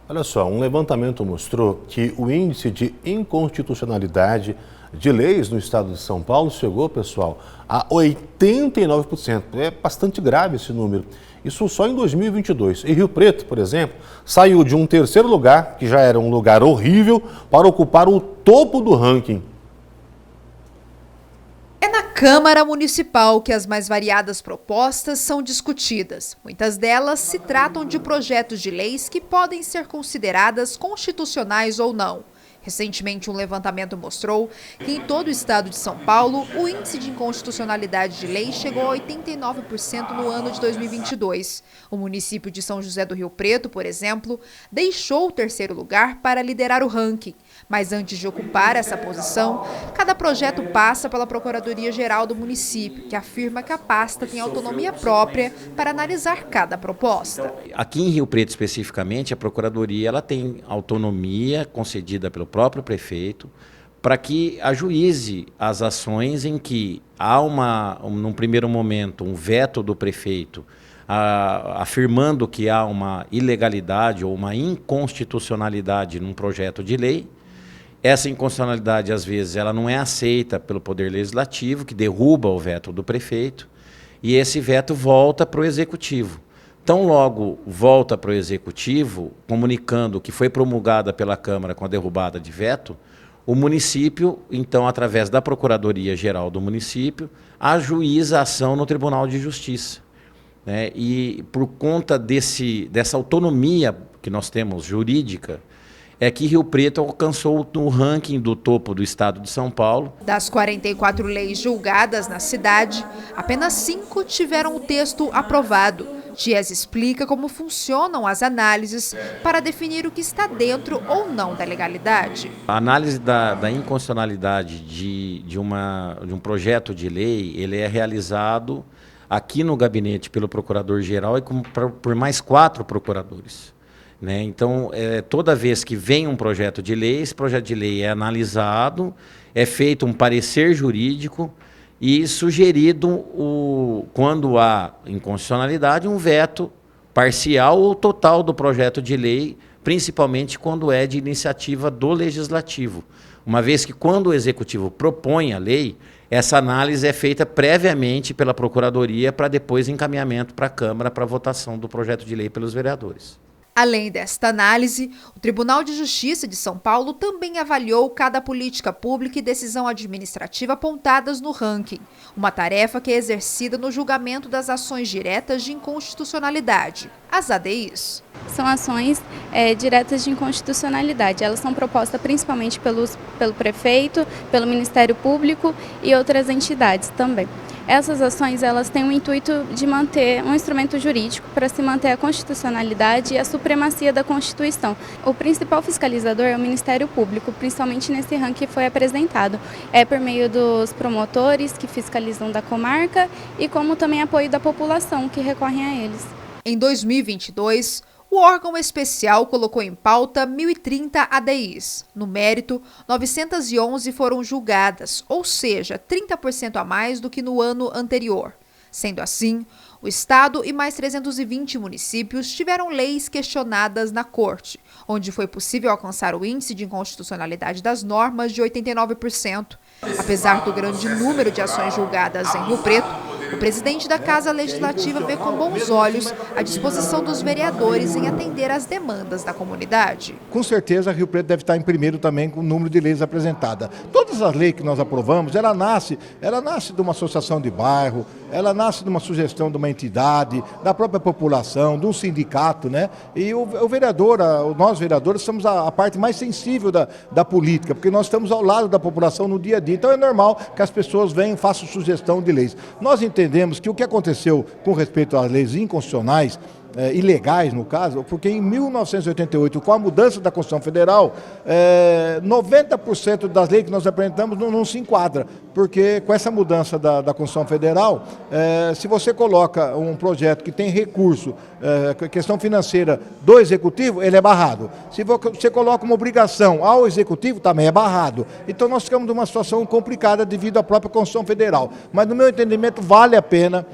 Olha só, um levantamento mostrou que o índice de inconstitucionalidade de leis no estado de São Paulo chegou, pessoal, a 89%. É bastante grave esse número. Isso só em 2022. Em Rio Preto, por exemplo, saiu de um terceiro lugar, que já era um lugar horrível, para ocupar o topo do ranking. É na Câmara Municipal que as mais variadas propostas são discutidas. Muitas delas se tratam de projetos de leis que podem ser consideradas constitucionais ou não. Recentemente, um levantamento mostrou que em todo o estado de São Paulo, o índice de inconstitucionalidade de lei chegou a 89% no ano de 2022. O município de São José do Rio Preto, por exemplo, deixou o terceiro lugar para liderar o ranking. Mas antes de ocupar essa posição, cada projeto passa pela Procuradoria-Geral do município, que afirma que a pasta tem autonomia própria para analisar cada proposta. Aqui em Rio Preto, especificamente, a Procuradoria ela tem autonomia concedida pelo próprio prefeito para que ajuize as ações em que há num primeiro momento, um veto do prefeito afirmando que há uma ilegalidade ou uma inconstitucionalidade num projeto de lei. Essa inconstitucionalidade, às vezes, ela não é aceita pelo Poder Legislativo, que derruba o veto do prefeito, e esse veto volta para o Executivo. Tão logo volta para o Executivo, comunicando que foi promulgada pela Câmara com a derrubada de veto, o município, então, através da Procuradoria-Geral do município, ajuiza a ação no Tribunal de Justiça. Né? E por conta dessa autonomia que nós temos jurídica, é que Rio Preto alcançou o ranking do topo do estado de São Paulo. Das 44 leis julgadas na cidade, apenas 5 tiveram o texto aprovado. Dias explica como funcionam as análises para definir o que está dentro ou não da legalidade. A análise da inconstitucionalidade de um projeto de lei, ele é realizado aqui no gabinete pelo Procurador-Geral e por mais 4 procuradores. Né? Então, toda vez que vem um projeto de lei, esse projeto de lei é analisado, é feito um parecer jurídico e sugerido, quando há inconstitucionalidade, um veto parcial ou total do projeto de lei, principalmente quando é de iniciativa do Legislativo. Uma vez que quando o Executivo propõe a lei, essa análise é feita previamente pela Procuradoria para depois encaminhamento para a Câmara para votação do projeto de lei pelos vereadores. Além desta análise, o Tribunal de Justiça de São Paulo também avaliou cada política pública e decisão administrativa apontadas no ranking, uma tarefa que é exercida no julgamento das ações diretas de inconstitucionalidade, as ADIs. São ações diretas de inconstitucionalidade. Elas são propostas principalmente pelo prefeito, pelo Ministério Público e outras entidades também. Essas ações elas têm o intuito de manter um instrumento jurídico para se manter a constitucionalidade e a supremacia da Constituição. O principal fiscalizador é o Ministério Público, principalmente nesse ranking que foi apresentado. É por meio dos promotores que fiscalizam da comarca e como também apoio da população que recorrem a eles. Em 2022, o órgão especial colocou em pauta 1.030 ADIs. No mérito, 911 foram julgadas, ou seja, 30% a mais do que no ano anterior. Sendo assim, o estado e mais 320 municípios tiveram leis questionadas na corte, onde foi possível alcançar o índice de inconstitucionalidade das normas de 89%. Apesar do grande número de ações julgadas em Rio Preto, o presidente da Casa Legislativa vê com bons olhos a disposição dos vereadores em atender às demandas da comunidade. Com certeza, Rio Preto deve estar em primeiro também com o número de leis apresentadas. Todas as leis que nós aprovamos, ela nasce de uma associação de bairro, ela nasce de uma sugestão de uma entidade, da própria população, de um sindicato, né? E nós vereadores somos a parte mais sensível da política, porque nós estamos ao lado da população no dia a dia. Então é normal que as pessoas venham e façam sugestão de leis. Nós entendemos que o que aconteceu com respeito às leis inconstitucionais, ilegais no caso, porque em 1988, com a mudança da Constituição Federal, 90% das leis que nós apresentamos não se enquadra. porque com essa mudança da Constituição Federal, se você coloca um projeto que tem recurso, questão financeira do Executivo, ele é barrado. Se você coloca uma obrigação ao Executivo, também é barrado. Então nós ficamos numa situação complicada devido à própria Constituição Federal. Mas no meu entendimento vale a pena,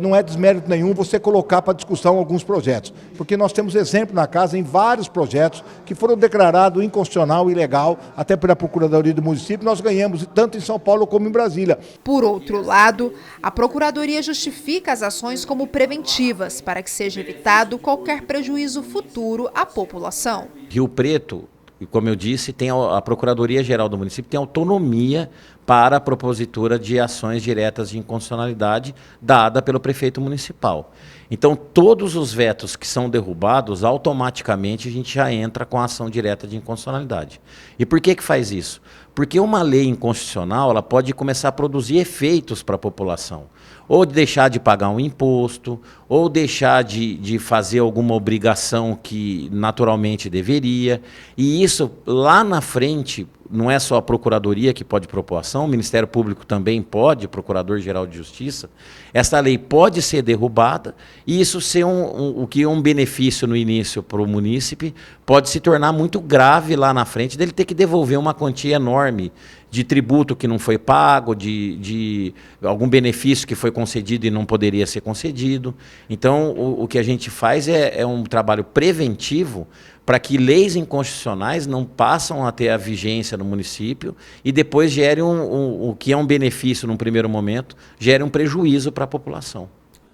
não é desmérito nenhum você colocar para discussão alguns projetos, porque nós temos exemplo na casa em vários projetos que foram declarados inconstitucional e ilegal, até pela Procuradoria do município, nós ganhamos tanto em São Paulo como em Brasília. Por outro lado, a Procuradoria justifica as ações como preventivas para que seja evitado qualquer prejuízo futuro à população. Rio Preto, como eu disse, tem a Procuradoria-Geral do município tem autonomia para a propositura de ações diretas de inconstitucionalidade dada pelo prefeito municipal. Então, todos os vetos que são derrubados, automaticamente a gente já entra com a ação direta de inconstitucionalidade. E por que faz isso? Porque uma lei inconstitucional ela pode começar a produzir efeitos para a população. Ou deixar de pagar um imposto, ou deixar de fazer alguma obrigação que naturalmente deveria. E isso, lá na frente, não é só a Procuradoria que pode propor ação, o Ministério Público também pode, Procurador-Geral de Justiça. Essa lei pode ser derrubada e isso ser o que é um benefício no início para o munícipe, pode se tornar muito grave lá na frente, dele ter que devolver uma quantia enorme de tributo que não foi pago, de algum benefício que foi concedido e não poderia ser concedido. Então, o que a gente faz é um trabalho preventivo para que leis inconstitucionais não passam a ter a vigência no município e depois gerem o que é um benefício num primeiro momento, gere um prejuízo para a população.